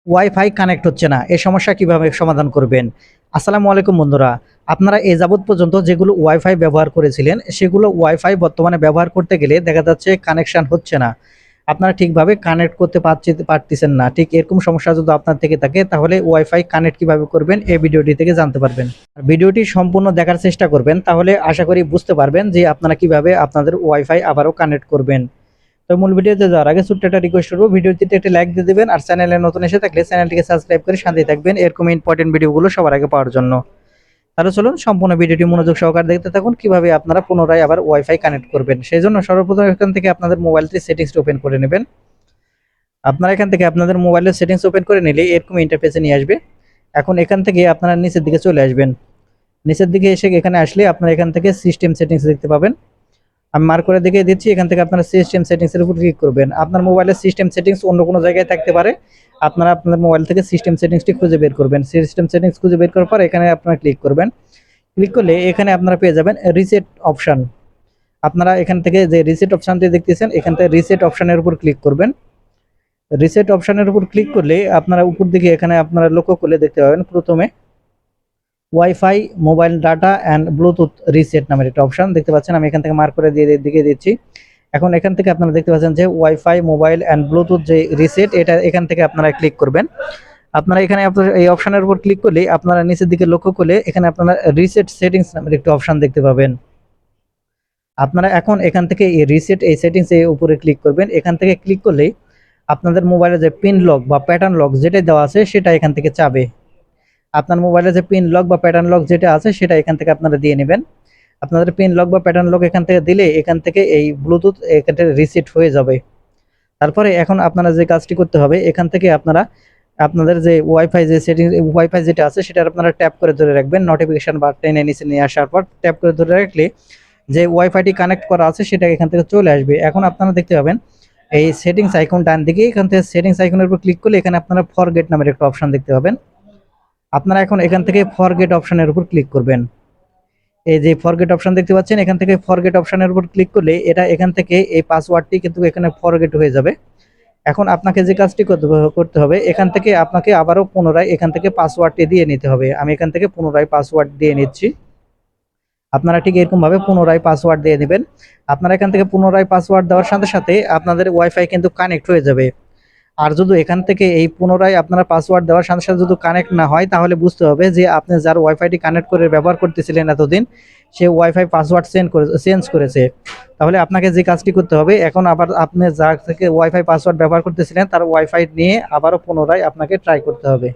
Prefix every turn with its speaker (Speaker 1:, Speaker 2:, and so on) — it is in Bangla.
Speaker 1: ওয়াইফাই কানেক্ট হচ্ছে না। এই সমস্যা কিভাবে সমাধান করবেন? আসসালামু আলাইকুম বন্ধুরা। আপনারা এ যাবৎ পর্যন্ত যেগুলো ওয়াইফাই ব্যবহার করেছিলেন, সেগুলো ওয়াইফাই বর্তমানে ব্যবহার করতে গেলে দেখা যাচ্ছে কানেকশন হচ্ছে না। আপনারা ঠিকভাবে কানেক্ট করতে পারতেছেন না। ঠিক এরকম সমস্যা যদি আপনার থেকে থাকে তাহলে ওয়াইফাই কানেক্ট কিভাবে করবেন এই ভিডিওটি থেকে জানতে পারবেন। আর ভিডিওটি সম্পূর্ণ দেখার চেষ্টা করবেন, তাহলে আশা করি বুঝতে পারবেন যে আপনারা কিভাবে আপনাদের ওয়াইফাই আবারও কানেক্ট করবেন। তো মূল ভিডিওতে যাওয়ার আগে ছোট্ট একটা রিকোয়েস্ট করবো, ভিডিওটিতে একটা লাইক দিয়ে দেবেন আর চ্যানেলে নতুন এসে থাকলে চ্যানেলটিকে সাবস্ক্রাইব করে সাথেই থাকবেন এরকম ইম্পর্টেন্ট ভিডিওগুলো সবার আগে পাওয়ার জন্য। তাহলে চলুন সম্পূর্ণ ভিডিওটি মনোযোগ সহকারে দেখতে থাকুন কিভাবে আপনারা পুনরায় আবার ওয়াইফাই কানেক্ট করবেন। সেই জন্য সর্বপ্রথম এখান থেকে আপনাদের মোবাইলটি সেটিংসটি ওপেন করে নেবেন। আপনারা এখান থেকে আপনাদের মোবাইলের সেটিংস ওপেন করে নিলে এরকম ইন্টারফেসে নিয়ে আসবে। এখন এখান থেকে আপনারা নিচের দিকে চলে আসবেন। নিচের দিকে এসে এখানে আসলে আপনারা এখান থেকে সিস্টেম সেটিংস দেখতে পাবেন। আমি মার্ক করে দেখিয়ে দিচ্ছি, এখান থেকে আপনারা সিস্টেম সেটিংস এর উপর ক্লিক করবেন। আপনার মোবাইলের সিস্টেম সেটিংস অন্য কোনো জায়গায় থাকতে পারে। আপনারা আপনাদের মোবাইল থেকে সিস্টেম সেটিংসটি খুঁজে বের করবেন। সিস্টেম সেটিংস খুঁজে বের করার পর এখানে আপনারা ক্লিক করবেন। ক্লিক করলে এখানে আপনারা পেয়ে যাবেন রিসেট অপশন। আপনারা এখান থেকে যে রিসেট অপশনটি দেখতেছেন, এখান থেকে রিসেট অপশনের উপর ক্লিক করবেন। রিসেট অপশনের উপর ক্লিক করলে আপনারা উপর দিকে এখানে আপনারা লক্ষ্য করলে দেখতে পাবেন প্রথমে wifi mobile data and Bluetooth reset নামের একটা অপশন দেখতে পাচ্ছেন। আমি এখান থেকে মার্ক করে দিয়ে দিকে দিচ্ছি। এখন এখান থেকে আপনারা দেখতে পাচ্ছেন যে ওয়াইফাই মোবাইল অ্যান্ড ব্লুটুথ যে রিসেট, এটা এখান থেকে আপনারা ক্লিক করবেন। আপনারা এখানে এই অপশনের উপর ক্লিক করলে আপনারা নিচের দিকে লক্ষ্য করলে এখানে আপনারা রিসেট সেটিংস নামের একটা অপশন দেখতে পাবেন। আপনারা এখন এখান থেকে এই রিসেট এই সেটিংস এর উপরে ক্লিক করবেন। এখান থেকে ক্লিক করলেই আপনাদের মোবাইলে যে পিন লক বা প্যাটার্ন লক যেটা দেওয়া আছে সেটা এখান থেকে চাবে। আপনার মোবাইলে যে পিন লক বা প্যাটার্ন লক যেটা আছে সেটা এখান থেকে আপনারা দিয়ে নেবেন। আপনাদের পিন লক বা প্যাটার্ন লক এখান থেকে দিলে এখান থেকে এই ব্লুটুথ এখান থেকে রিসেট হয়ে যাবে। তারপরে এখন আপনারা যে কাজটি করতে হবে, এখান থেকে আপনারা আপনাদের যে ওয়াইফাই যে সেটিং ওয়াইফাই যেটা আছে সেটা আপনারা ট্যাপ করে ধরে রাখবেন। নোটিফিকেশন বা টেনে নিচে নিয়ে আসার পর ট্যাপ করে ধরে রাখলে যে ওয়াইফাইটি কানেক্ট করা আছে সেটা এখান থেকে চলে আসবে। এখন আপনারা দেখতে পাবেন এই সেটিংস আইকন ডান দিকে, এখান থেকে সেটিংস আইকনের উপর ক্লিক করলে এখানে আপনারা ফরগেট নামের একটা অপশন দেখতে পাবেন। আপনারা এখন এখান থেকে ফরগেট অপশনের উপর ক্লিক করবেন। এই যে ফরগেট অপশন দেখতে পাচ্ছেন, এখান থেকে ফরগেট অপশনের উপর ক্লিক করলে এটা এখান থেকে এই পাসওয়ার্ডটি কিন্তু এখানে ফরগেট হয়ে যাবে। এখন আপনাকে যে কাজটি করতে হবে, এখান থেকে আপনাকে আবারও পুনরায় এখান থেকে পাসওয়ার্ডটি দিয়ে নিতে হবে। আমি এখান থেকে পুনরায় পাসওয়ার্ড দিয়ে নিচ্ছি। আপনারা ঠিক এরকমভাবে পুনরায় পাসওয়ার্ড দিয়ে নেবেন। আপনারা এখান থেকে পুনরায় পাসওয়ার্ড দেওয়ার সাথে সাথে আপনাদের ওয়াইফাই কিন্তু কানেক্ট হয়ে যাবে। আর যদি এখান থেকে এই পুনরায় আপনারা পাসওয়ার্ড দেওয়ার সাথে সাথে যদি কানেক্ট না হয়, তাহলে বুঝতে হবে যে আপনি যার ওয়াইফাইটি কানেক্ট করে ব্যবহার করতেছিলেন এতদিন, সে ওয়াইফাই পাসওয়ার্ড চেঞ্জ করেছে। তাহলে আপনাকে যে কাজটি করতে হবে, এখন আবার আপনি যার থেকে ওয়াইফাই পাসওয়ার্ড ব্যবহার করতেছিলেন তার ওয়াইফাই নিয়ে আবারও পুনরায় আপনাকে ট্রাই করতে হবে।